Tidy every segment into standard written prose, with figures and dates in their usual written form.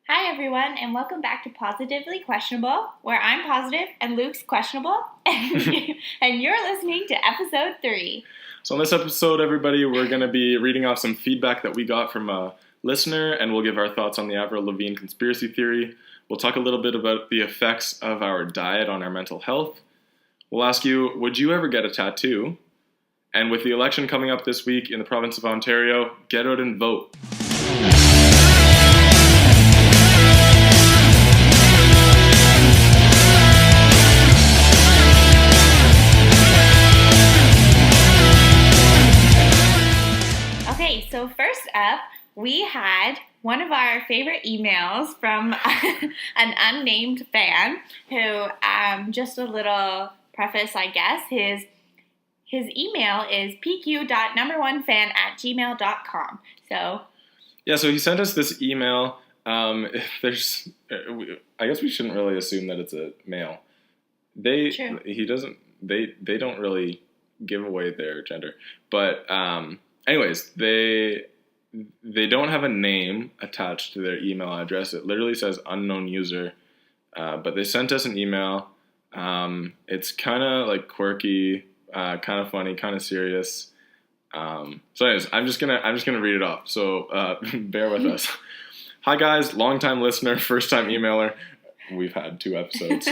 Hi everyone, and welcome back to Positively Questionable, where I'm positive and Luke's questionable, and you're listening to episode 3. So in this episode, everybody, we're going to be reading off some feedback that we got from a listener, and we'll give our thoughts on the Avril Lavigne conspiracy theory. We'll talk a little bit about the effects of our diet on our mental health. We'll ask you, would you ever get a tattoo? And with the election coming up this week in the province of Ontario, get out and vote. Okay, so first up, we had one of our favorite emails from an unnamed fan who, just a little preface, I guess, his email is pq.number1fan@gmail.com. So he sent us this email. I guess we shouldn't really assume that it's a male. They don't really give away their gender, but anyways, they don't have a name attached to their email address. It literally says unknown user, but they sent us an email. It's kind of like quirky, kind of funny, kind of serious. So anyways, I'm just gonna read it off. So bear with us. Hi guys, long-time listener, first-time emailer. We've had 2 episodes.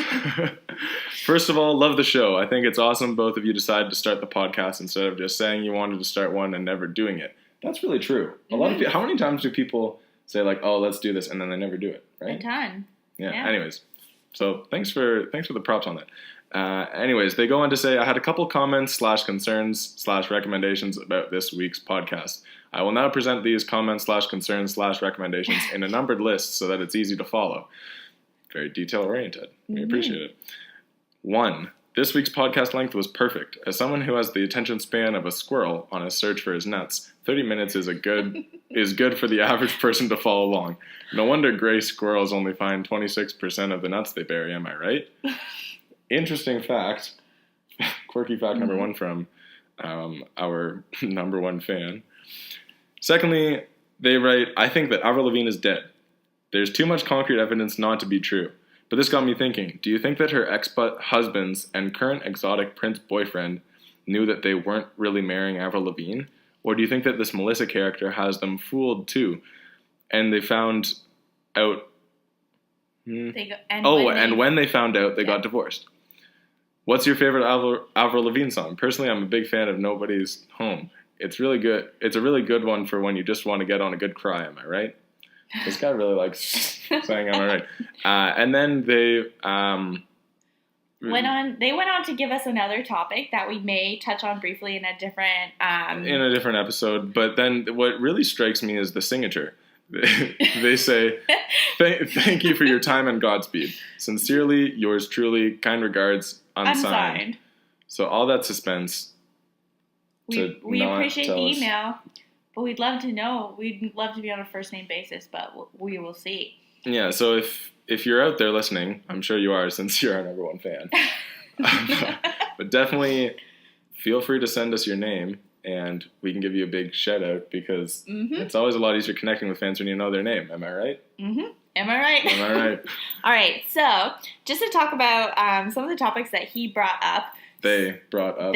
First of all, love the show. I think it's awesome both of you decided to start the podcast instead of just saying you wanted to start one and never doing it. That's really true. A lot of people, how many times do people say like, "Oh, let's do this," and then they never do it, right? A ton. Yeah. Anyways, so thanks for the props on that. Anyways, they go on to say, I had a couple comments / concerns / recommendations about this week's podcast. I will now present these comments / concerns / recommendations in a numbered list so that it's easy to follow. Very detail-oriented. We appreciate it. 1. This week's podcast length was perfect. As someone who has the attention span of a squirrel on a search for his nuts, 30 minutes is good for the average person to follow along. No wonder gray squirrels only find 26% of the nuts they bury, am I right? Interesting fact, quirky fact number 1 from our number 1 fan. Secondly, they write, I think that Avril Lavigne is dead. There's too much concrete evidence not to be true. But this got me thinking, do you think that her ex-husbands and current exotic prince boyfriend knew that they weren't really marrying Avril Lavigne? Or do you think that this Melissa character has them fooled too? And they found out... when they found out, they got divorced. What's your favorite Avril Lavigne song? Personally, I'm a big fan of Nobody's Home. It's really good. It's a really good one for when you just want to get on a good cry, am I right? This guy really likes saying "am I right?" And then they went on to give us another topic that we may touch on briefly in a different episode. But then what really strikes me is the signature. They say, "Thank you for your time and Godspeed. Sincerely, yours truly. Kind regards, unsigned." So all that suspense. We appreciate the email. But we'd love to know. We'd love to be on a first name basis, but we will see. Yeah, so if you're out there listening, I'm sure you are since you're our number 1 fan. But definitely feel free to send us your name and we can give you a big shout out because it's always a lot easier connecting with fans when you know their name. Am I right? Mm-hmm. Am I right? Am I right? All right, so just to talk about some of the topics that he brought up. They brought up.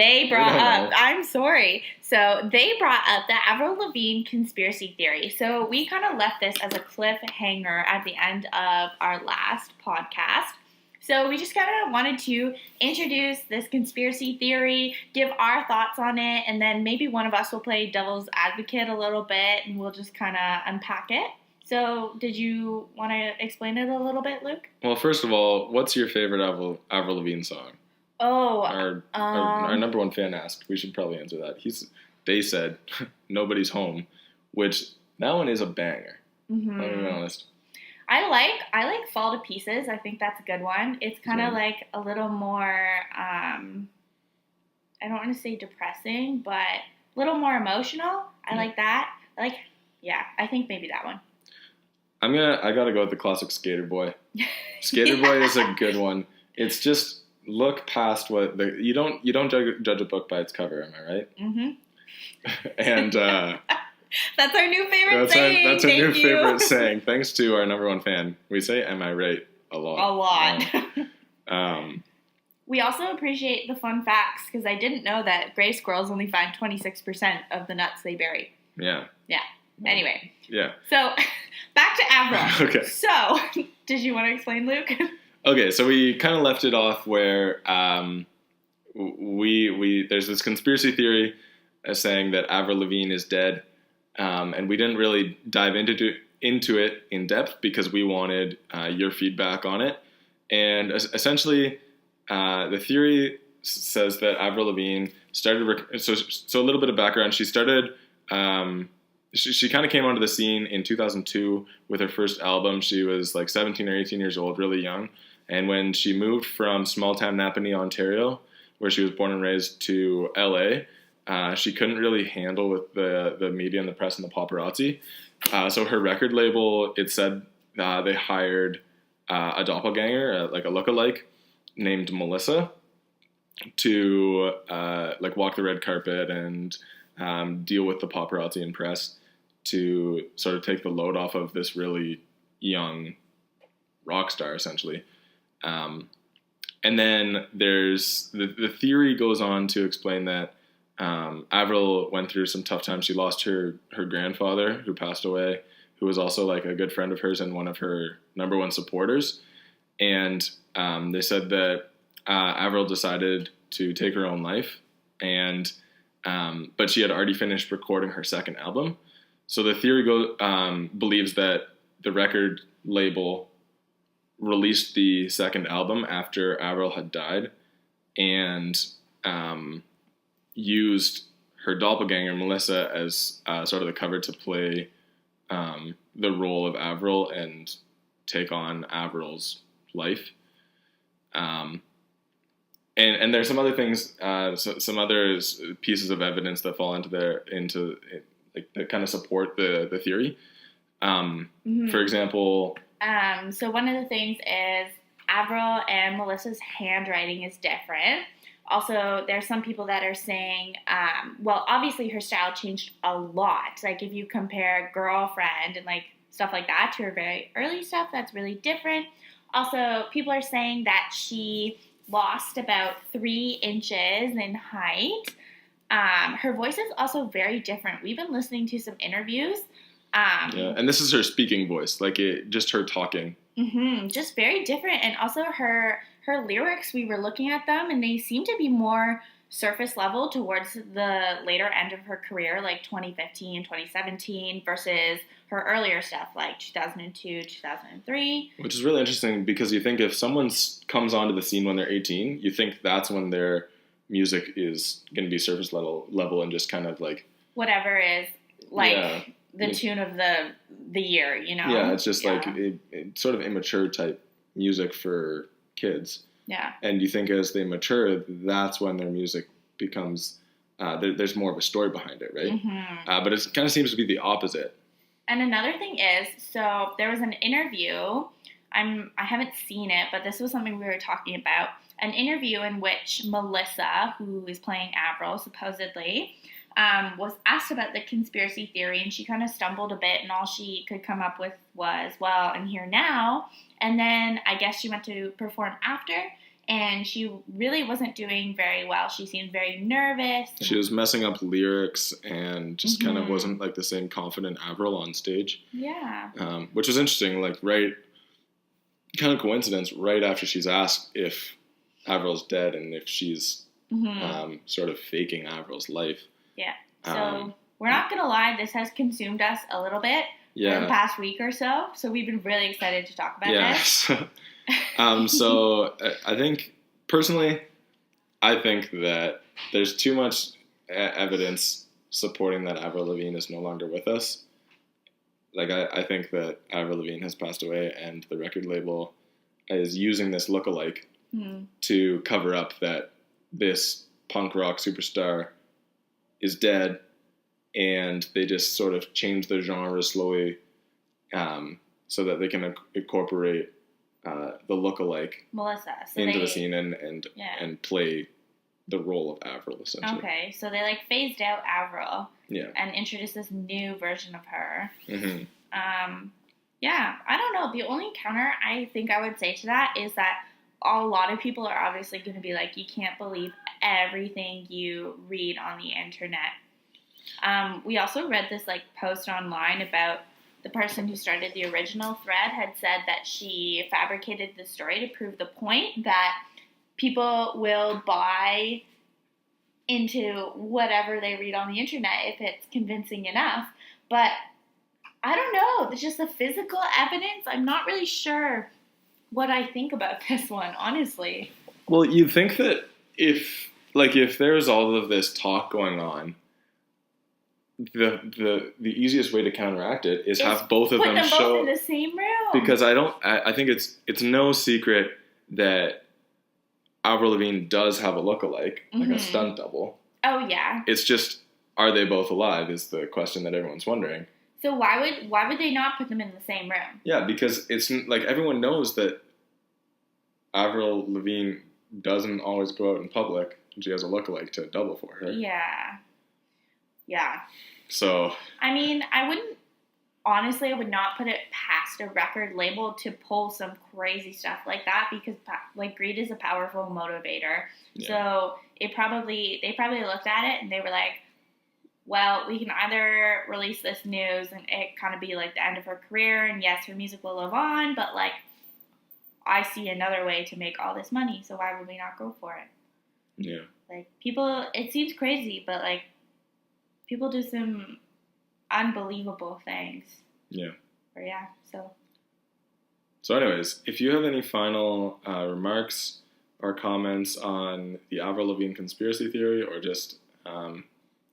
I'm sorry. So they brought up the Avril Lavigne conspiracy theory. So we kind of left this as a cliffhanger at the end of our last podcast. So we just kind of wanted to introduce this conspiracy theory, give our thoughts on it, and then maybe one of us will play devil's advocate a little bit, and we'll just kind of unpack it. So did you want to explain it a little bit, Luke? Well, first of all, what's your favorite Avril Lavigne song? Oh, our number 1 fan asked. We should probably answer that. They said, Nobody's Home, which that one is a banger. Mm-hmm. I'll be honest. I like Fall to Pieces. I think that's a good one. It's kind of like a little more, I don't want to say depressing, but a little more emotional. I like that. I think maybe that one. I gotta go with the classic Skater Boy. Skater Boy is a good one. It's just look past what you don't judge a book by its cover, am I right? Mm-hmm. And That's our new favorite saying. That's our new Thank you. favorite saying. Thanks to our number one fan. We say, "Am I right?" a lot. A lot. Um, We also appreciate the fun facts because I didn't know that gray squirrels only find 26% of the nuts they bury. yeah. Yeah. Anyway. Yeah. So, back to Avril. Okay. So, did you want to explain, Luke? Okay, so we kind of left it off where we there's this conspiracy theory saying that Avril Lavigne is dead, and we didn't really dive into it in depth because we wanted your feedback on it. And essentially, the theory says that Avril Lavigne started. So a little bit of background: she started. She kind of came onto the scene in 2002 with her first album. She was like 17 or 18 years old, really young. And when she moved from small town Napanee, Ontario, where she was born and raised, to LA, she couldn't really handle with the media and the press and the paparazzi. So her record label, it said they hired a doppelganger, like a lookalike, named Melissa, to like walk the red carpet and deal with the paparazzi and press to sort of take the load off of this really young rock star, essentially. And then there's the theory goes on to explain that Avril went through some tough times. She lost her grandfather, who passed away, who was also like a good friend of hers and one of her number one supporters. And they said that Avril decided to take her own life, and but she had already finished recording her second album. So the theory believes that the record label released the second album after Avril had died, and used her doppelganger Melissa as sort of the cover to play the role of Avril and take on Avril's life. And there's some other things, some other pieces of evidence that fall that kind of support the theory. For example. So one of the things is Avril and Melissa's handwriting is different. Also, there's some people that are saying, well, obviously her style changed a lot. Like if you compare Girlfriend and like stuff like that to her very early stuff, that's really different. Also, people are saying that she lost about 3 inches in height. Her voice is also very different. We've been listening to some interviews. Yeah, and this is her speaking voice, like just her talking. Just very different. And also her lyrics, we were looking at them, and they seem to be more surface level towards the later end of her career, like 2015, 2017, versus her earlier stuff, like 2002, 2003. Which is really interesting because you think if someone comes onto the scene when they're 18, you think that's when their music is going to be surface level and just kind of like... whatever is, like, the tune of the year, you know? Yeah, it's just like it sort of immature type music for kids. Yeah. And you think as they mature, that's when their music becomes, there's more of a story behind it, right? But it kind of seems to be the opposite. And another thing is, so there was an interview, I haven't seen it, but this was something we were talking about, an interview in which Melissa, who is playing Avril, supposedly, was asked about the conspiracy theory, and she kind of stumbled a bit, and all she could come up with was, well, I'm here now. And then I guess she went to perform after, and she really wasn't doing very well. She seemed very nervous. She was messing up lyrics and just kind of wasn't like the same confident Avril on stage. Yeah. Which was interesting, like kind of coincidence, right after she's asked if Avril's dead and if she's sort of faking Avril's life. Yeah. So we're not going to lie, this has consumed us a little bit for the past week or so. So we've been really excited to talk about this. So I think, personally, I think that there's too much evidence supporting that Avril Lavigne is no longer with us. Like, I think that Avril Lavigne has passed away, and the record label is using this lookalike to cover up that this punk rock superstar is dead, and they just sort of change their genre slowly so that they can incorporate the lookalike Melissa into the scene and play the role of Avril, essentially. Okay, so they like phased out Avril. Yeah. And introduced this new version of her. Mm-hmm. Yeah, I don't know. The only counter I think I would say to that is that a lot of people are obviously going to be like, you can't believe everything you read on the internet. We also read this like post online about the person who started the original thread had said that she fabricated the story to prove the point that people will buy into whatever they read on the internet if it's convincing enough. But I don't know. It's just the physical evidence. I'm not really sure what I think about this one, honestly. Well, you'd think that if there's all of this talk going on, the easiest way to counteract it is have both of them show both in the same room. Because I think it's no secret that Avril Lavigne does have a lookalike, like a stunt double. Oh yeah. It's just, are they both alive? Is the question that everyone's wondering. So why would they not put them in the same room? Yeah, because it's like everyone knows that Avril Lavigne doesn't always go out in public, and she has a lookalike to double for her. Yeah. Yeah. So. I mean, I would not put it past a record label to pull some crazy stuff like that because like greed is a powerful motivator. Yeah. So they probably looked at it and they were like, well, we can either release this news and it kind of be like the end of her career, and yes, her music will live on, but like I see another way to make all this money, so why would we not go for it? Yeah. Like people, it seems crazy, but like people do some unbelievable things. Yeah. Or yeah, so. So anyways, if you have any final remarks or comments on the Avril Lavigne conspiracy theory, or just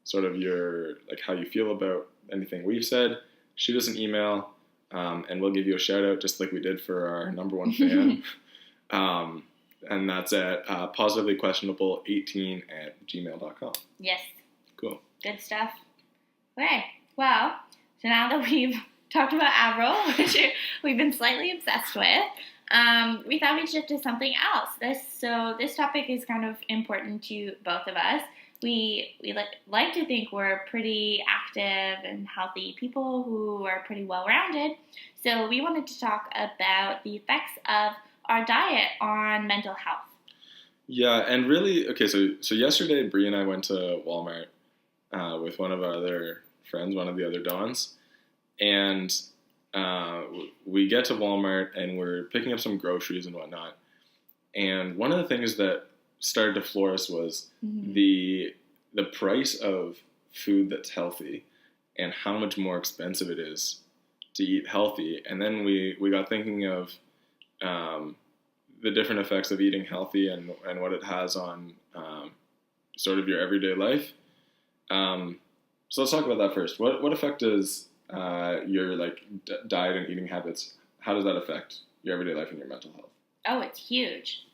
sort of your, like, how you feel about anything we've said, shoot us an email, and we'll give you a shout out just like we did for our number one fan. And that's at positivelyquestionable18@gmail.com. Yes. Cool. Good stuff. Okay. Well, so now that we've talked about Avril, which we've been slightly obsessed with, we thought we'd shift to something else. This topic is kind of important to both of us. We like to think we're pretty active and healthy people who are pretty well-rounded. So we wanted to talk about the effects of our diet on mental health. Yeah, and really, okay, so yesterday, Bree and I went to Walmart with one of our other friends, one of the other Dons, and we get to Walmart and we're picking up some groceries and whatnot. And one of the things that started to floor us was the price of food that's healthy and how much more expensive it is to eat healthy. And then we got thinking of the different effects of eating healthy and what it has on sort of your everyday life. So let's talk about that first. What effect does your diet and eating habits, how does that affect your everyday life and your mental health? Oh, it's huge.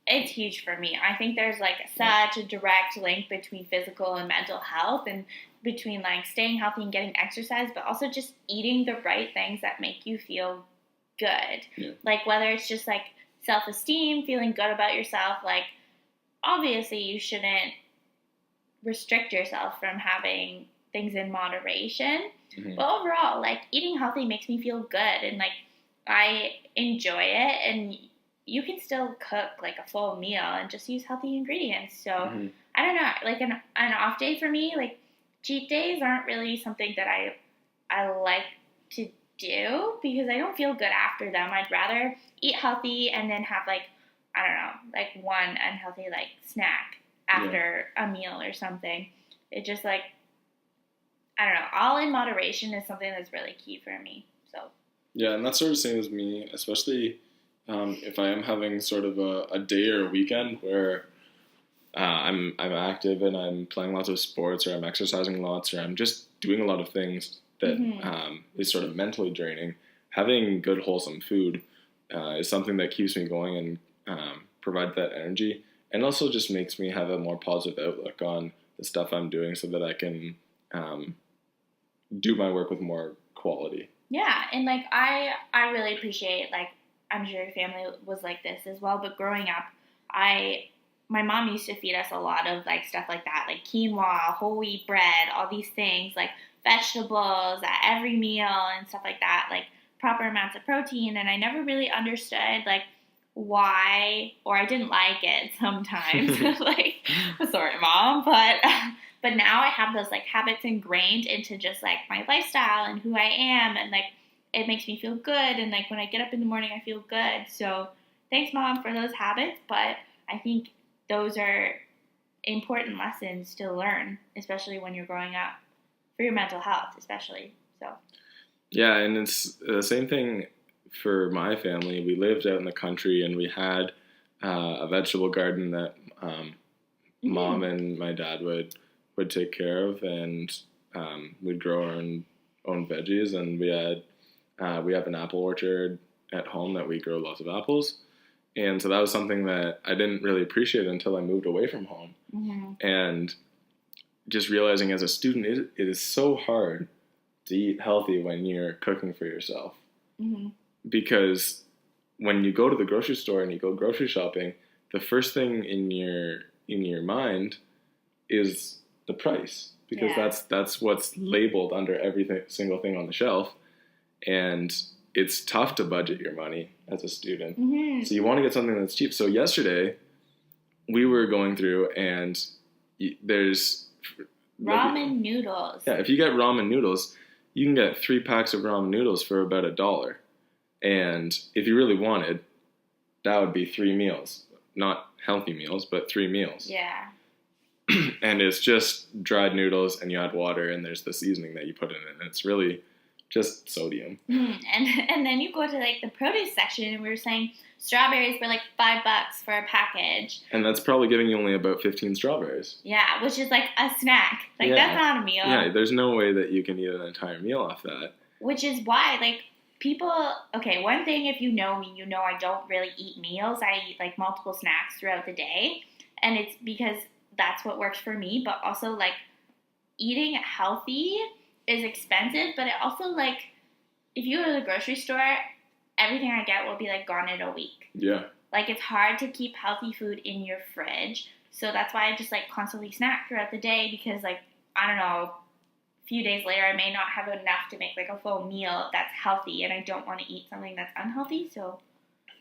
It's huge for me. I think there's such a direct link between physical and mental health, and between staying healthy and getting exercise, but also just eating the right things that make you feel good. Yeah. Whether it's just self-esteem, feeling good about yourself, obviously you shouldn't restrict yourself from having things in moderation. Mm-hmm. But overall, eating healthy makes me feel good, and I enjoy it, and you can still cook a full meal and just use healthy ingredients. So I don't know, an off day for me, cheat days aren't really something that I like to do because I don't feel good after them. I'd rather eat healthy and then have one unhealthy snack after a meal or something. It just I don't know, all in moderation is something that's really key for me. So yeah, and that's sort of the same as me, especially if I am having sort of a day or a weekend where I'm active and I'm playing lots of sports, or I'm exercising lots, or I'm just doing a lot of things that is sort of mentally draining. Having good, wholesome food is something that keeps me going and provides that energy, and also just makes me have a more positive outlook on the stuff I'm doing so that I can do my work with more quality. Yeah, and I really appreciate, I'm sure your family was like this as well, but growing up, I my mom used to feed us a lot of like stuff like that, like quinoa, whole wheat bread, all these things, like vegetables at every meal and stuff like that, like proper amounts of protein. And I never really understood like why, or I didn't like it sometimes. Like, sorry, mom, but now I have those like habits ingrained into just like my lifestyle and who I am, and like it makes me feel good. And like when I get up in the morning, I feel good. So thanks, mom, for those habits. But I think those are important lessons to learn, especially when you're growing up, for your mental health, especially. So. Yeah, and it's the same thing for my family. We lived out in the country, and we had a vegetable garden that mom and my dad would take care of, and we'd grow our own veggies. And we have an apple orchard at home that we grow lots of apples. And so that was something that I didn't really appreciate until I moved away from home. And just realizing as a student, it is so hard to eat healthy when you're cooking for yourself. Because when you go to the grocery store and you go grocery shopping, the first thing in your mind is the price, because that's what's labeled under every single thing on the shelf. And it's tough to budget your money as a student. So you want to get something that's cheap. So yesterday we were going through, and there's ramen noodles. Yeah, if you get ramen noodles, you can get 3 packs of ramen noodles for about $1. And if you really wanted, that would be 3 meals. Not healthy meals, but 3 meals. Yeah. And it's just dried noodles, and you add water, and there's the seasoning that you put in it. And it's really just sodium. And then you go to like the produce section, and we were saying strawberries were like $5 for a package. And that's probably giving you only about 15 strawberries. Yeah, which is like a snack. Like that's not a meal. Yeah, there's no way that you can eat an entire meal off that. Which is why like people, okay, one thing, if you know me, you know I don't really eat meals. I eat like multiple snacks throughout the day. And it's because that's what works for me. But also like eating healthy is expensive, but it also like if you go to the grocery store, everything I get will be like gone in a week. Yeah. Like it's hard to keep healthy food in your fridge. So that's why I just like constantly snack throughout the day, because like, I don't know, a few days later I may not have enough to make like a full meal that's healthy, and I don't want to eat something that's unhealthy. So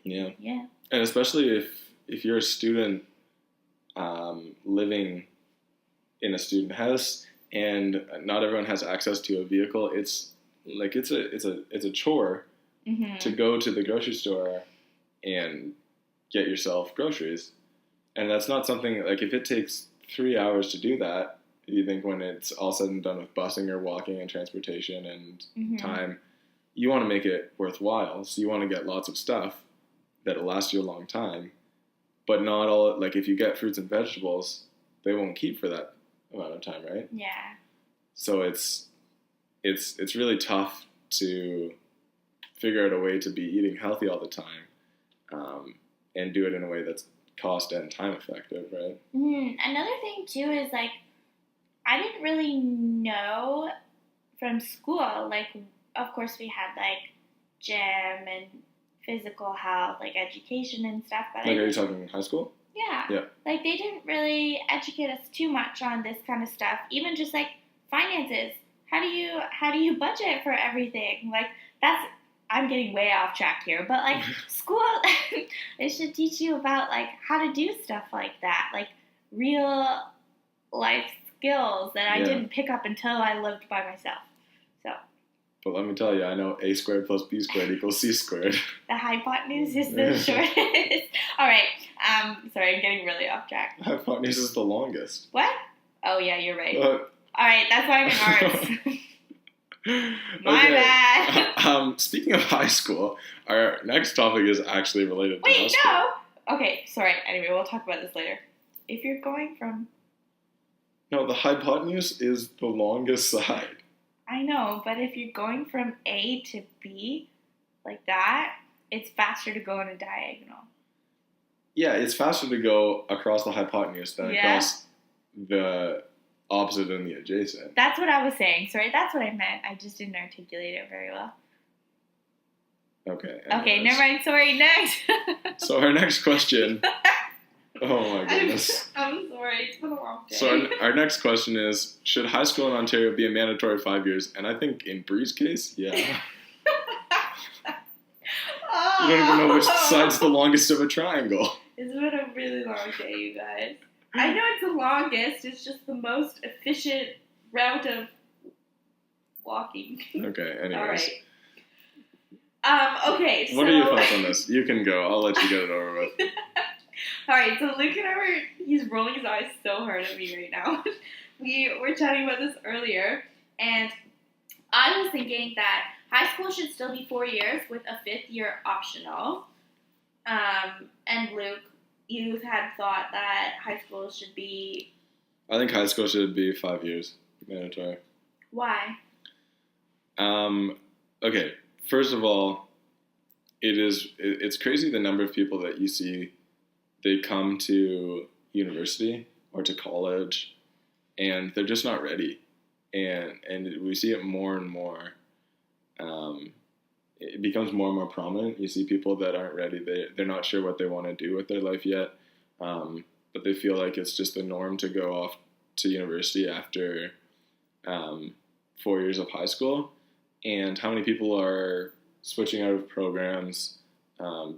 yeah. Yeah. And especially if you're a student living in a student house, and not everyone has access to a vehicle, it's a chore to go to the grocery store and get yourself groceries. And that's not something, like if it takes 3 hours to do that, you think when it's all said and done with busing or walking and transportation and time, you want to make it worthwhile. So you want to get lots of stuff that'll last you a long time. But not all, like if you get fruits and vegetables, they won't keep for that amount of time, right? Yeah. So it's really tough to figure out a way to be eating healthy all the time, and do it in a way that's cost and time effective, right? Another thing too is like I didn't really know from school. Like, of course, we had like gym and physical health, like education and stuff. But like, are you talking high school? Yeah. Yeah. Like, they didn't really educate us too much on this kind of stuff. Even just like finances. How do you budget for everything? Like I'm getting way off track here, but like school, it should teach you about like how to do stuff like that, like real life skills that I didn't pick up until I lived by myself. So. But let me tell you, I know a squared plus b squared equals c squared. The hypotenuse is the shortest. All right. Sorry, I'm getting really off track. Hypotenuse is the longest. What? Oh yeah, you're right. All right, that's why I'm in arts. My bad. Speaking of high school, our next topic is actually related to high school. Wait, no. Okay, sorry. Anyway, we'll talk about this later. If you're going from... No, the hypotenuse is the longest side. I know, but if you're going from A to B, like that, it's faster to go in a diagonal. Yeah, it's faster to go across the hypotenuse than across the opposite and the adjacent. That's what I was saying. Sorry, that's what I meant. I just didn't articulate it very well. Okay. Okay, never mind. Sorry, next. So our next question Oh my goodness. I'm sorry, it's been a long day. So our next question is, should high school in Ontario be a mandatory 5 years? And I think in Bree's case, yeah. You don't even know which side's the longest of a triangle. It's been a really long day, you guys. I know it's the longest, it's just the most efficient route of walking. Okay, anyways. All right. Okay, so... What are your thoughts on this? You can go. I'll let you get it over with. Alright, so Luke and I he's rolling his eyes so hard at me right now. We were chatting about this earlier, and I was thinking that high school should still be 4 years with a 5th year optional. And Luke, you had thought that high school should be... I think high school should be 5 years mandatory. Why? Okay, first of all, it's crazy the number of people that you see, they come to university or to college and they're just not ready. And we see it more and more. It becomes more and more prominent. You see people that aren't ready. They're not sure what they want to do with their life yet. But they feel like it's just the norm to go off to university after 4 years of high school. And how many people are switching out of programs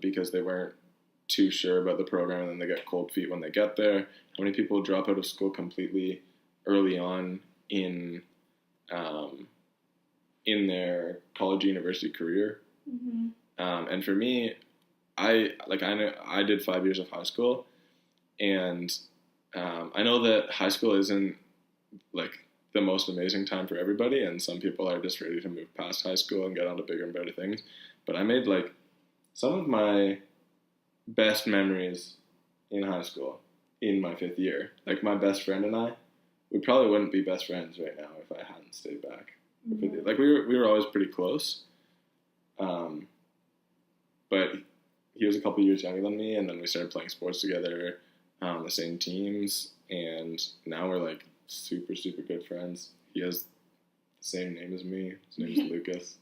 because they weren't too sure about the program and then they get cold feet when they get there? How many people drop out of school completely early on in their college university career? Mm-hmm. And for me, I did 5 years of high school, and I know that high school isn't like the most amazing time for everybody, and some people are just ready to move past high school and get on to bigger and better things. But I made like some of my best memories in high school in my 5th year. Like my best friend and I, we probably wouldn't be best friends right now if I hadn't stayed back. Mm-hmm. Like we were always pretty close, but he was a couple years younger than me, and then we started playing sports together, the same teams, and now we're like super, super good friends. He has the same name as me. His name is Lucas.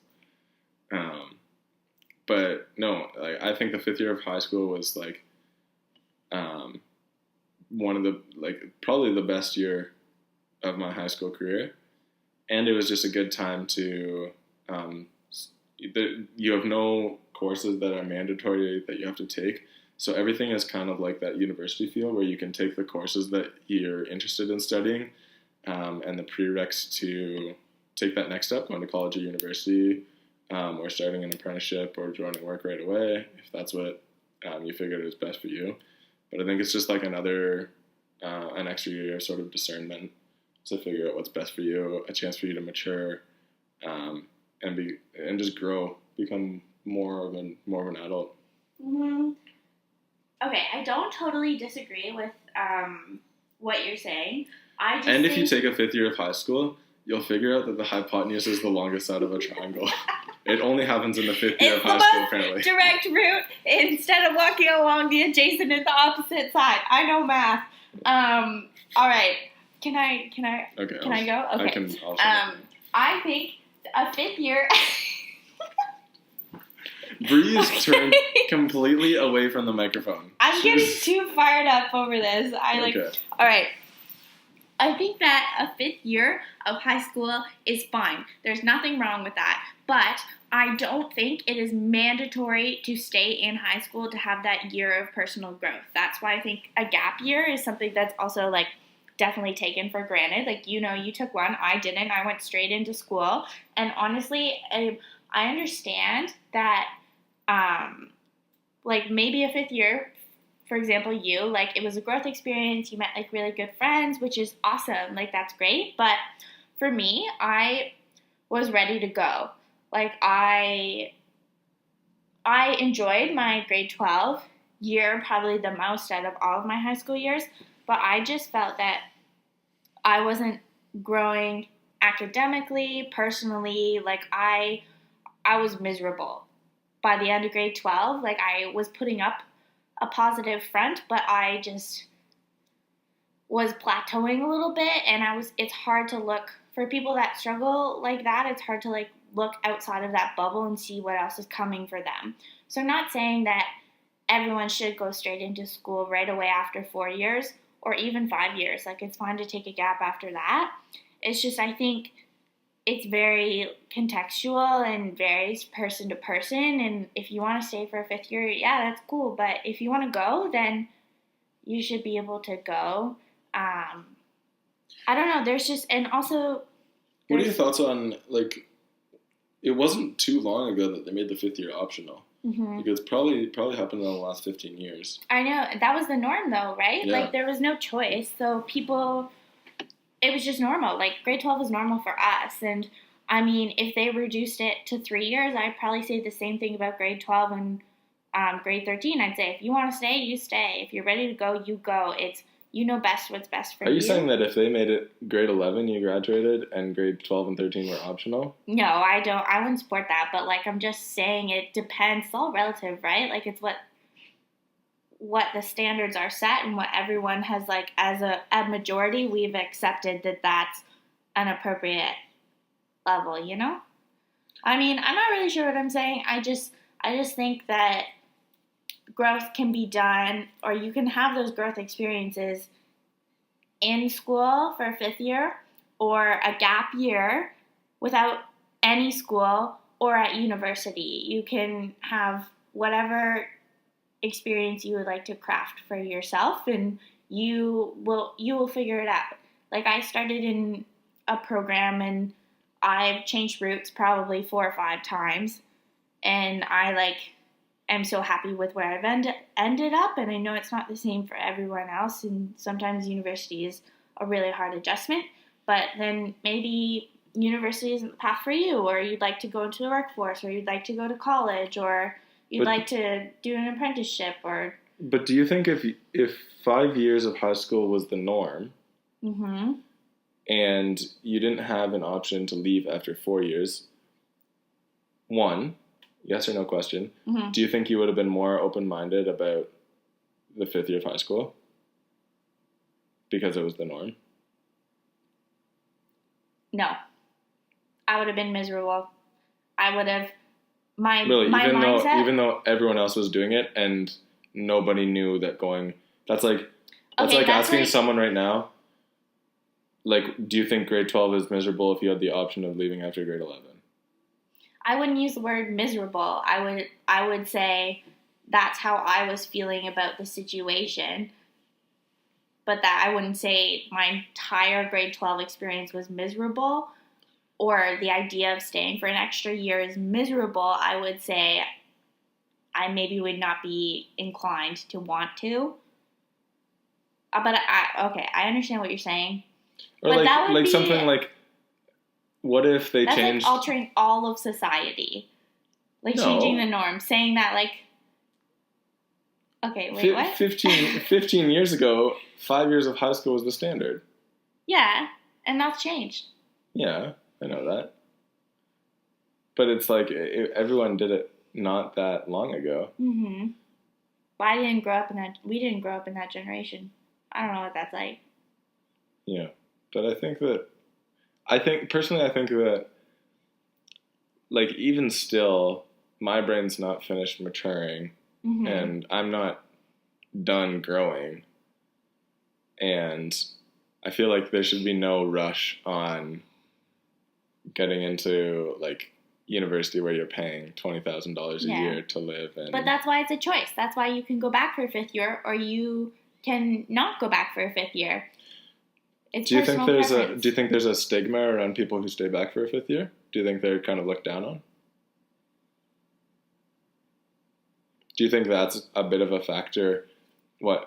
But no, like I think the 5th year of high school was like one of the, like, probably the best year of my high school career. And it was just a good time to, you have no courses that are mandatory that you have to take. So everything is kind of like that university feel where you can take the courses that you're interested in studying, and the prereqs to take that next step, going to college or university, or starting an apprenticeship or joining work right away, if that's what you figured is best for you. But I think it's just like an extra year of sort of discernment to figure out what's best for you, a chance for you to mature, and just grow, become more of an adult. Mm-hmm. Okay, I don't totally disagree with what you're saying. If you take a 5th year of high school, you'll figure out that the hypotenuse is the longest side of a triangle. It only happens in the 5th year of high school, apparently. Direct route, instead of walking along the adjacent and the opposite side. I know math. All right. Can I go? Okay. I think a 5th year. Bree's turned completely away from the microphone. I'm getting too fired up over this. Okay. All right. I think that a 5th year of high school is fine. There's nothing wrong with that. But I don't think it is mandatory to stay in high school to have that year of personal growth. That's why I think a gap year is something that's also like definitely taken for granted. Like, you know, you took one, I didn't. I went straight into school. And honestly, I understand that like maybe a 5th year, for example, it was a growth experience. You met like really good friends, which is awesome. Like that's great. But for me, I was ready to go. Like I enjoyed my grade 12 year probably the most out of all of my high school years. But I just felt that I wasn't growing academically, personally. Like I was miserable. By the end of grade 12, like I was putting up a positive front, but I just was plateauing a little bit, and it's hard to look, for people that struggle like that, it's hard to look outside of that bubble and see what else is coming for them. So I'm not saying that everyone should go straight into school right away after 4 years or even 5 years. Like, it's fine to take a gap after that. It's just, I think it's very contextual and varies person to person. And if you want to stay for a 5th year, yeah, that's cool. But if you want to go, then you should be able to go. I don't know. There's just, and also, what are your thoughts on, like, it wasn't too long ago that they made the 5th year optional. Mm-hmm. Like, it's probably happened in the last 15 years. I know. That was the norm, though, right? Yeah. Like, there was no choice. So people, it was just normal. Like, grade 12 was normal for us. And, I mean, if they reduced it to 3 years, I'd probably say the same thing about grade 12 and grade 13. I'd say, if you want to stay, you stay. If you're ready to go, you go. It's, you know best what's best for you. Are you saying that if they made it grade 11, you graduated, and grade 12 and 13 were optional? No, I don't. I wouldn't support that. But, like, I'm just saying it depends. It's all relative, right? Like, it's what the standards are set and what everyone has, like, as a majority, we've accepted that that's an appropriate level, you know? I mean, I'm not really sure what I'm saying. I just think that growth can be done, or you can have those growth experiences in school for a 5th year or a gap year without any school or at university. You can have whatever experience you would like to craft for yourself, and you will figure it out. Like, I started in a program and I've changed routes probably 4 or 5 times, and I am so happy with where I've ended up, and I know it's not the same for everyone else, and sometimes university is a really hard adjustment, but then maybe university isn't the path for you, or you'd like to go into the workforce, or you'd like to go to college, or you'd like to do an apprenticeship, or... But do you think if 5 years of high school was the norm, Mm-hmm. and you didn't have an option to leave after 4 years, one, yes or no question, Mm-hmm. do you think you would have been more open-minded about the 5th year of high school? Because it was the norm? No. I would have been miserable. I would have... Really, my mindset... even though everyone else was doing it and nobody knew that going... That's like asking someone right now, like, do you think grade 12 is miserable if you had the option of leaving after grade 11? I wouldn't use the word miserable. I would say that's how I was feeling about the situation. But that I wouldn't say my entire grade 12 experience was miserable, or the idea of staying for an extra year is miserable. I would say I maybe would not be inclined to want to. But I understand what you're saying. Or but like, that would like be, something like, what if they that's changed... like altering all of society. Like, No. changing the norm. Saying that, like... Okay, wait, what? 15 years ago, 5 years of high school was the standard. Yeah, and that's changed. Yeah, I know that. But it's like, everyone did it not that long ago. Mm-hmm. But we didn't grow up in that generation. I don't know what that's like. Yeah, but I think that, like, even still, my brain's not finished maturing, Mm-hmm. and I'm not done growing, and I feel like there should be no rush on getting into, like, university where you're paying $20,000 a year to live. And But that's why it's a choice. That's why you can go back for a 5th year, or you can not go back for a 5th year. It's do you think preference. there's a stigma around people who stay back for a 5th year? Do you think they're kind of looked down on? Do you think that's a bit of a factor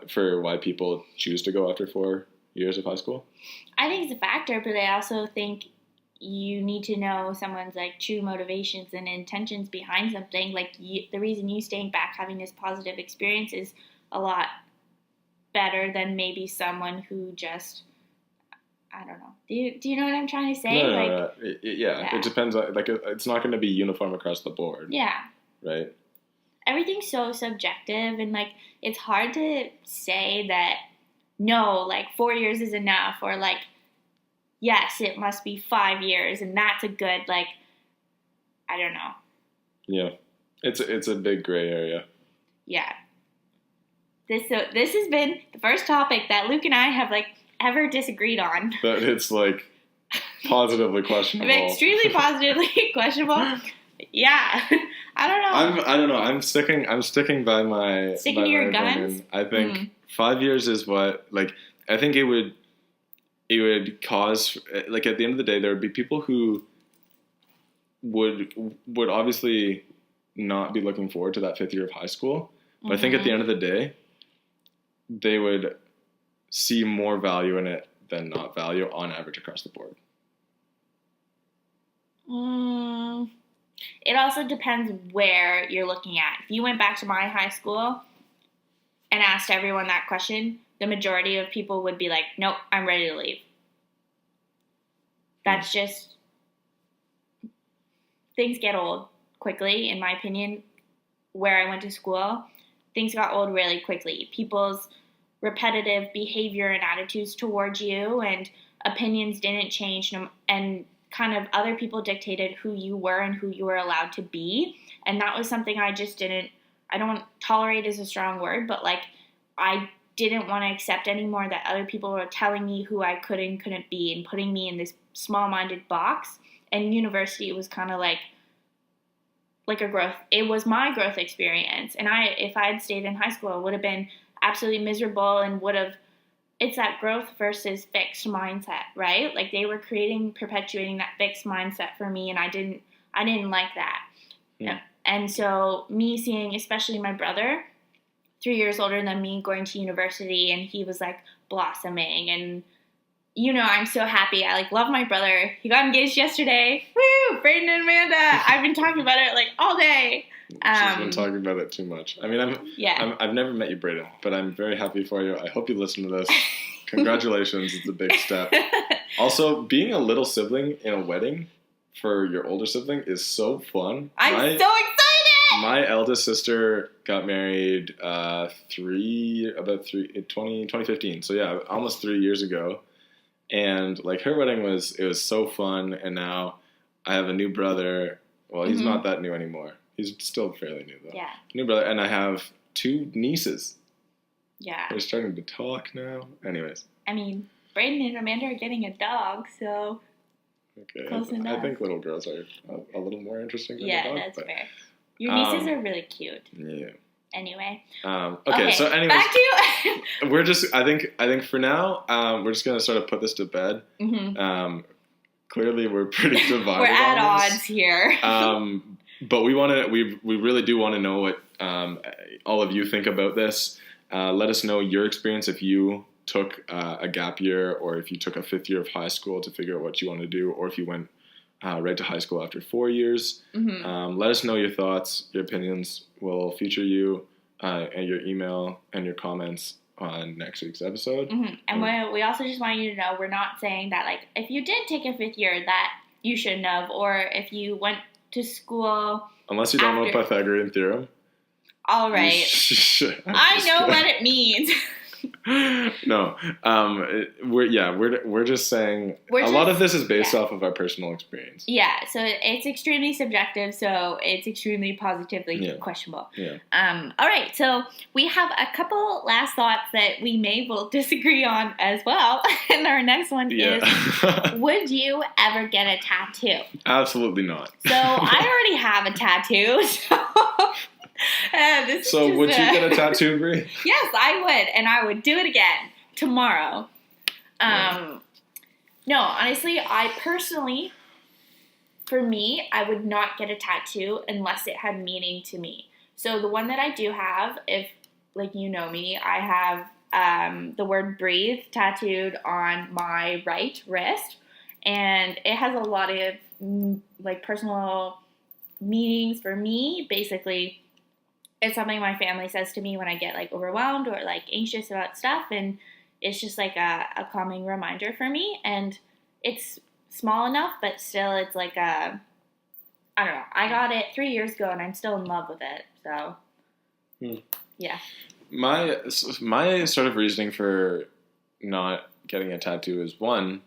for why people choose to go after 4 years of high school? I think it's a factor, but I also think you need to know someone's, like, true motivations and intentions behind something. Like, the reason you staying back having this positive experience is a lot better than maybe someone who just, I don't know. Do you know what I'm trying to say? No. It depends on, like, it's not going to be uniform across the board. Yeah. Right? Everything's so subjective, and, like, it's hard to say that, no, like, 4 years is enough, or, like, yes, it must be 5 years, and that's a good, like, I don't know. Yeah. It's a big gray area. Yeah. This has been the first topic that Luke and I have like ever disagreed on. That it's like positively questionable. Extremely positively questionable. Yeah, I don't know. I don't know. I'm sticking by my Sticking to your guns. I think 5 years is what, like, I think it would cause, like, at the end of the day, there would be people who would obviously not be looking forward to that 5th year of high school. But I think at the end of the day, they would see more value in it than not value on average across the board. It also depends where you're looking at. If you went back to my high school and asked everyone that question, the majority of people would be like, nope, I'm ready to leave. That's just, things get old quickly, in my opinion. Where I went to school, things got old really quickly. People's repetitive behavior and attitudes towards you and opinions didn't change, and kind of other people dictated who you were and who you were allowed to be. And that was something I don't tolerate is a strong word, but like I didn't want to accept anymore that other people were telling me who I could and couldn't be and putting me in this small-minded box. And university was kind of like a growth. It was my growth experience. And if I had stayed in high school, I would have been absolutely miserable and it's that growth versus fixed mindset, right? Like they were perpetuating that fixed mindset for me, and I didn't like that. Yeah. And so me seeing, especially my brother, 3 years older than me, going to university, and he was like blossoming, and I'm so happy. I like love my brother. He got engaged yesterday. Woo! Brayden and Amanda. I've been talking about it like all day. She's been talking about it too much. I mean, I've never met you, Brayden, but I'm very happy for you. I hope you listen to this. Congratulations. It's a big step. Also, being a little sibling in a wedding for your older sibling is so fun. I'm so excited! My eldest sister got married 2015. So yeah, almost 3 years ago. And like her wedding was so fun. And now I have a new brother. Well, he's not that new anymore. He's still fairly new though. Yeah. New brother, and I have 2 nieces. Yeah. They're starting to talk now. Anyways. I mean, Brayden and Amanda are getting a dog, so okay. Close enough. I think little girls are a little more interesting than a dog. Yeah, that's fair. Your nieces are really cute. Yeah. Anyway. Okay. So anyways, back to we're just. I think for now, we're just gonna sort of put this to bed. Mm-hmm. Clearly, we're pretty divided. We're at on odds here. But we really do want to know what all of you think about this. Let us know your experience if you took a gap year, or if you took a 5th year of high school to figure out what you want to do, or if you went right to high school after 4 years. Mm-hmm. Let us know your thoughts, your opinions. We'll feature you and your email and your comments on next week's episode. Mm-hmm. And we also just want you to know, we're not saying that like if you did take a 5th year that you shouldn't have, or if you went to school unless you don't know Pythagorean theorem. All right. I know what it means. No, we're just saying a lot of this is based off of our personal experience. Yeah, so it's extremely subjective, so it's extremely positively questionable. Yeah. All right, so we have a couple last thoughts that we will disagree on as well. And our next one is, would you ever get a tattoo? Absolutely not. So I already have a tattoo, so... would you get a tattoo, Brie? Yes, I would, and I would do it again tomorrow. No, honestly, for me, I would not get a tattoo unless it had meaning to me. So the one that I do have, if like you know me, I have the word breathe tattooed on my right wrist, and it has a lot of like personal meanings for me. Basically, it's something my family says to me when I get like overwhelmed or like anxious about stuff, and it's just like a calming reminder for me. And it's small enough, but still it's like I don't know. I got it 3 years ago and I'm still in love with it. So yeah. My sort of reasoning for not getting a tattoo is, one,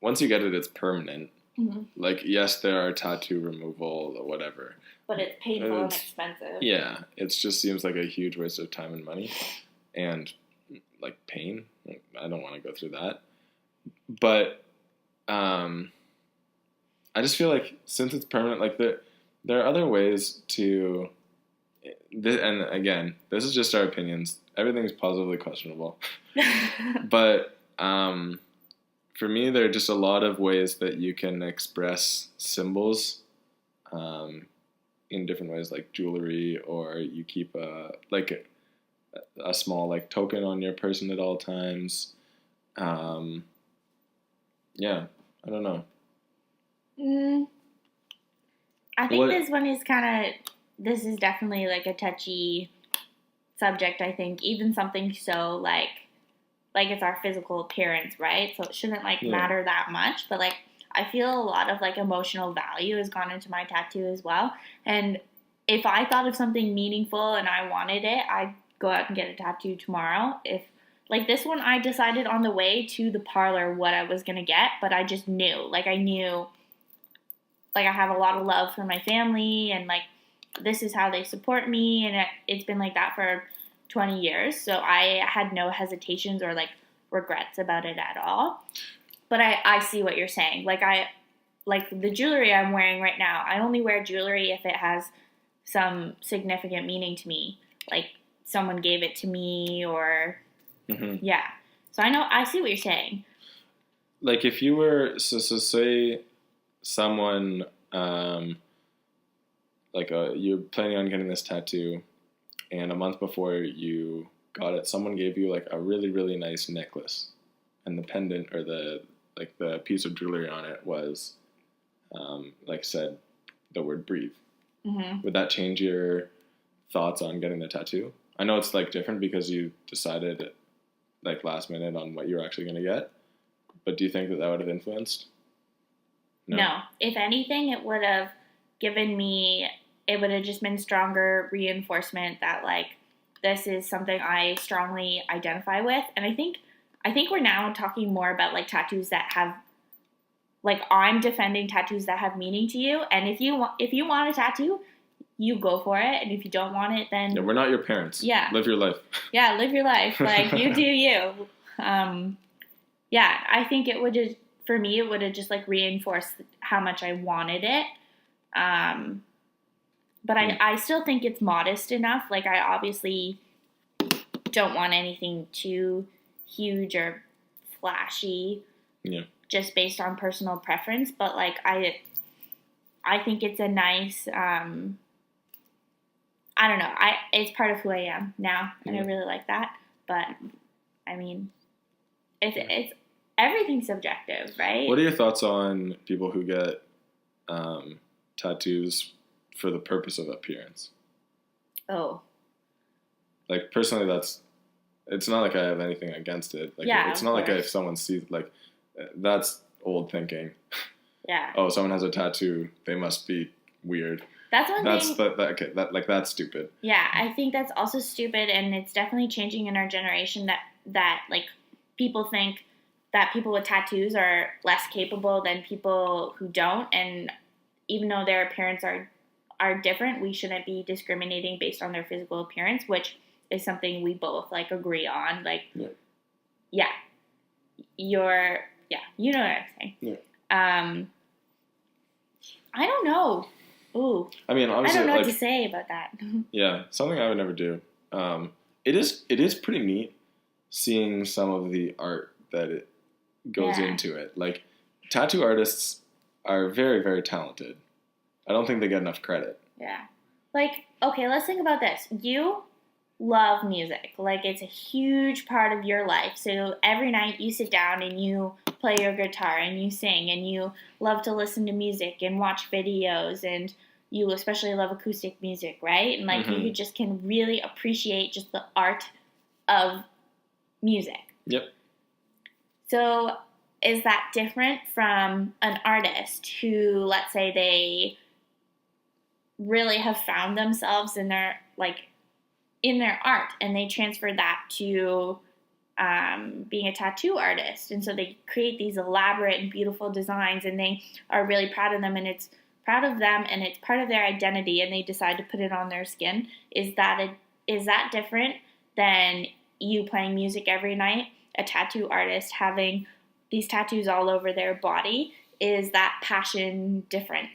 once you get it, it's permanent. Mhm. Like, yes, there are tattoo removal or whatever. But it's painful and expensive. Yeah, it just seems like a huge waste of time and money and, like, pain. I don't want to go through that. But I just feel like since it's permanent, like, there are other ways to... And again, this is just our opinions. Everything's positively questionable. But for me, there are just a lot of ways that you can express symbols in different ways, like jewelry, or you keep a small like token on your person at all times. Yeah, I don't know. I think this is definitely like a touchy subject. I think even something so like it's our physical appearance, right? So it shouldn't matter that much, but like I feel a lot of like emotional value has gone into my tattoo as well. And if I thought of something meaningful and I wanted it, I'd go out and get a tattoo tomorrow. If like this one, I decided on the way to the parlor what I was gonna get, but I just knew, I knew, I have a lot of love for my family, and like this is how they support me, and it's been like that for 20 years. So I had no hesitations or like regrets about it at all. But I see what you're saying. Like the jewelry I'm wearing right now, I only wear jewelry if it has some significant meaning to me. Like someone gave it to me or, yeah. So I see what you're saying. Like if you were, so say someone, you're planning on getting this tattoo, and a month before you got it, someone gave you like a really, really nice necklace, and the pendant or the piece of jewelry on it was, said the word breathe. Would that change your thoughts on getting the tattoo? I know it's like different because you decided like last minute on what you're actually going to get, but do you think that would have influenced? No. If anything, it would have just been stronger reinforcement that like this is something I strongly identify with. And I think we're now talking more about like tattoos that have, like, I'm defending tattoos that have meaning to you. And if you want a tattoo, you go for it. And if you don't want it, then... Yeah, we're not your parents. Yeah. Live your life. Yeah, live your life. Like, you do you. Yeah, I think it would just, for me, it would have just, like, reinforced how much I wanted it. But I still think it's modest enough. Like, I obviously don't want anything too huge or flashy. Yeah. Just based on personal preference, but like I think it's a nice I don't know, it's part of who I am now, and I really like that. But I mean, it's everything's subjective, right? What are your thoughts on people who get tattoos for the purpose of appearance? Oh, like personally, it's not like I have anything against it. Like, yeah, it's not like if someone sees, like, that's old thinking. Yeah. Oh, someone has a tattoo, they must be weird. That's one thing. That's stupid. Yeah, I think that's also stupid, and it's definitely changing in our generation that like people think that people with tattoos are less capable than people who don't, and even though their appearance are different, we shouldn't be discriminating based on their physical appearance, which is something we both like agree on. Like, yeah, you know what I'm saying. Yeah. I don't know. Ooh. I mean, obviously, I don't know what to say about that. Yeah, something I would never do. It is pretty neat seeing some of the art that it goes into it. Like, tattoo artists are very, very talented. I don't think they get enough credit. Yeah. Like, okay, let's think about this. You love music. Like, it's a huge part of your life. So every night you sit down and you play your guitar and you sing, and you love to listen to music and watch videos, and you especially love acoustic music, right? And like you just can really appreciate just the art of music. Yep. So is that different from an artist who, let's say, they really have found themselves in their art, and they transfer that to being a tattoo artist. And so they create these elaborate and beautiful designs, and they are really proud of them, and it's part of their identity, and they decide to put it on their skin. Is that different than you playing music every night? A tattoo artist having these tattoos all over their body, is that passion different?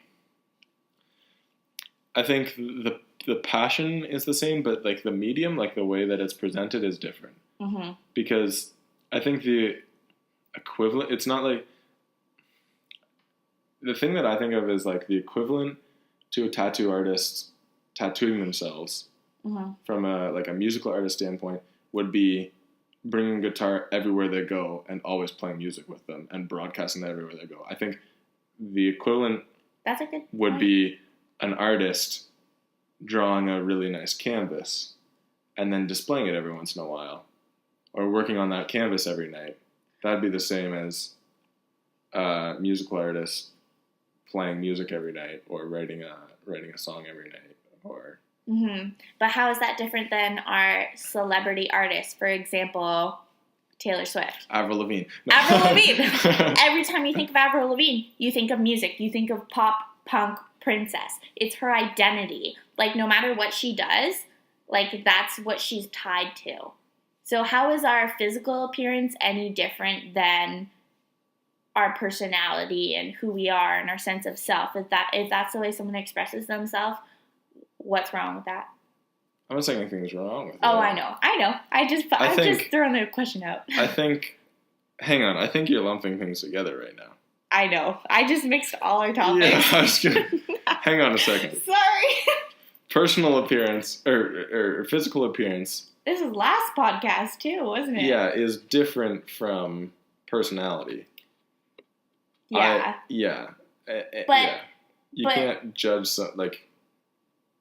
I think the passion is the same, but like the medium, like the way that it's presented is different. Mm-hmm. Because I think the equivalent, it's not like, the thing that I think of is like the equivalent to a tattoo artist tattooing themselves Mm-hmm. from a musical artist standpoint would be bringing a guitar everywhere they go and always playing music with them and broadcasting that everywhere they go. I think the equivalent That's a good would point. be an artist drawing a really nice canvas and then displaying it every once in a while, or working on that canvas every night. That'd be the same as a musical artist playing music every night, or writing a song every night, or... Mm-hmm. But how is that different than our celebrity artists? For example, Taylor Swift. Avril Lavigne. No. Avril Lavigne. Every time you think of Avril Lavigne, you think of music. You think of pop, punk, princess. It's her identity. Like, no matter what she does, like, that's what she's tied to. So how is our physical appearance any different than our personality and who we are and our sense of self? If that's the way someone expresses themselves, what's wrong with that? I'm not saying anything's wrong with it. Oh, I know. I'm just throwing the question out. Hang on. I think you're lumping things together right now. I know. I just mixed all our topics. Yeah, I was gonna, hang on a second. Sorry. Personal appearance, or physical appearance. This is last podcast too, wasn't it? Yeah, is different from personality. Yeah. But you can't judge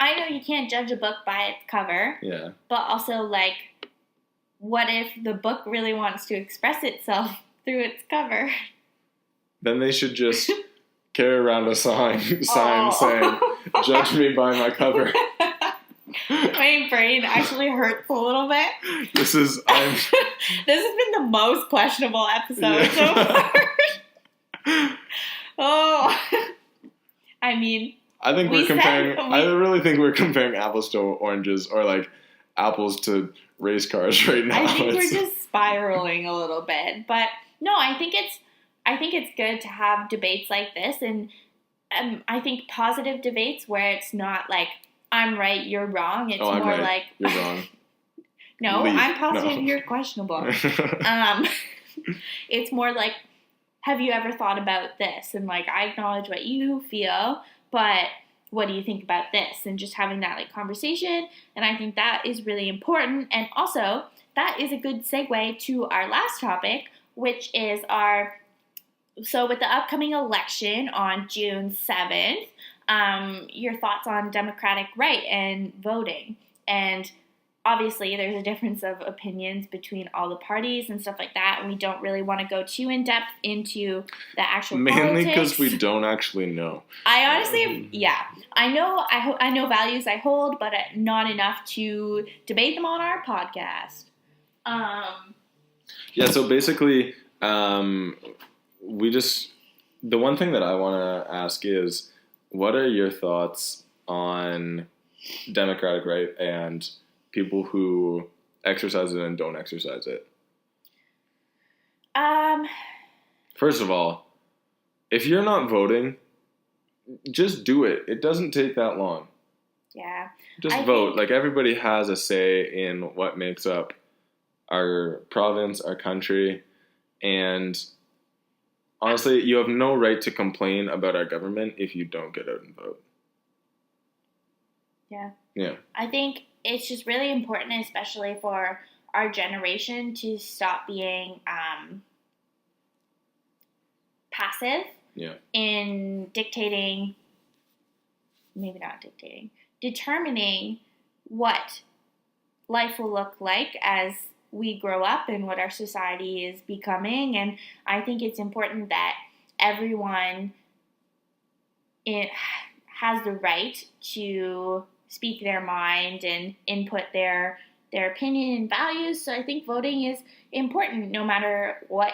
I know you can't judge a book by its cover. Yeah. But also, like, what if the book really wants to express itself through its cover? Then they should just carry around a sign saying, "Judge me by my cover." My brain actually hurts a little bit. This has been the most questionable episode so far. Oh. I mean, I think I really think we're comparing apples to oranges, or like apples to race cars right now. I think we're just spiraling a little bit. But no, I think it's good to have debates like this, and I think positive debates where it's not like I'm right, you're wrong. It's I'm more right, like you're wrong. No, Leave. I'm positive, No. you're questionable. It's more like, have you ever thought about this? And like, I acknowledge what you feel, but what do you think about this? And just having that like conversation. And I think that is really important. And also, that is a good segue to our last topic, which is so with the upcoming election on June 7th, your thoughts on democratic right and voting. And obviously, there's a difference of opinions between all the parties and stuff like that, and we don't really want to go too in depth into the actual Mainly politics. because we don't actually know. I honestly, I know values I hold, but not enough to debate them on our podcast. Yeah, so basically, the one thing that I want to ask is, what are your thoughts on democratic right and people who exercise it and don't exercise it? First of all, if you're not voting, just do it. It doesn't take that long. Yeah. Just vote. Like, everybody has a say in what makes up our province, our country, and honestly, you have no right to complain about our government if you don't get out and vote. Yeah. Yeah. I think it's just really important, especially for our generation, to stop being passive in determining what life will look like as we grow up and what our society is becoming. And I think it's important that everyone has the right to speak their mind and input their their opinion and values. So I think voting is important no matter what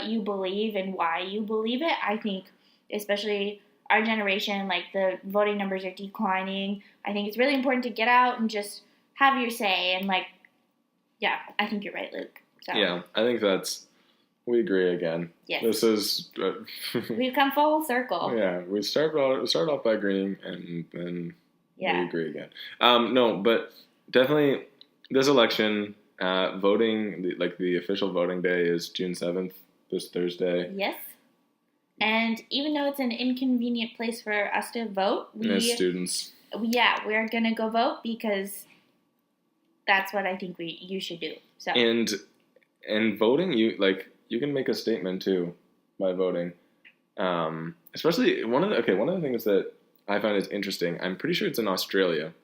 you believe and why you believe it. I think especially our generation, like the voting numbers are declining. I think it's really important to get out and just have your say. And like, yeah, I think you're right, Luke. So. Yeah, I think we agree again. Yes. This is... We've come full circle. Yeah, we start off by agreeing and then we agree again. No, but definitely this election, voting, the official voting day is June 7th, this Thursday. Yes. And even though it's an inconvenient place for us to vote, as students. Yeah, we're going to go vote because that's what I think you should do. So. And voting, you can make a statement too by voting. Especially one of the things that I find is interesting. I'm pretty sure it's in Australia.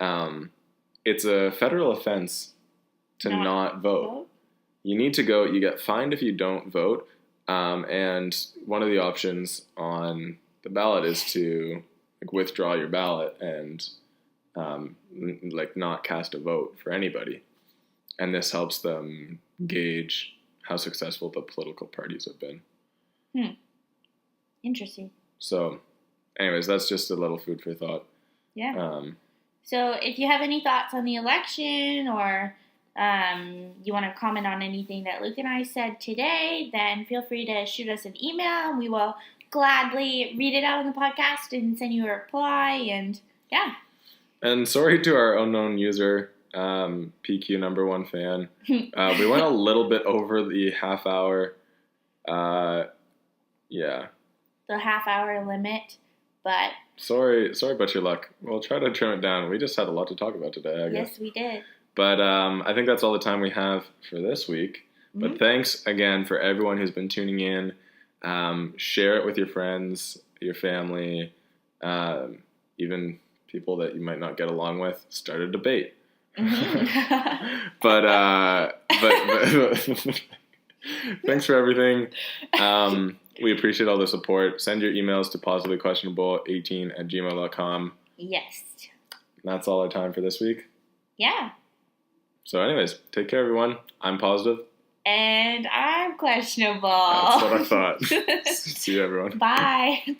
It's a federal offense to not vote. You need to go. You get fined if you don't vote. And one of the options on the ballot is to withdraw your ballot and not cast a vote for anybody. And this helps them gauge how successful the political parties have been. Interesting. So, anyways, that's just a little food for thought. Yeah. So if you have any thoughts on the election or you want to comment on anything that Luke and I said today, then feel free to shoot us an email and we will gladly read it out on the podcast and send you a reply. And yeah. And sorry to our unknown user, PQ number one fan. We went a little bit over the half hour. Yeah. The half hour limit, but sorry about your luck. We'll try to trim it down. We just had a lot to talk about today, I guess. Yes, we did. But I think that's all the time we have for this week. Mm-hmm. But thanks again for everyone who's been tuning in. Share it with your friends, your family, even people that you might not get along with. Start a debate. Mm-hmm. but thanks for everything. We appreciate all the support. Send your emails to positivelyquestionable18@gmail.com. Yes. And that's all our time for this week. Yeah. So anyways, take care, everyone. I'm Positive. And I'm Questionable. That's what I thought. See you, everyone. Bye.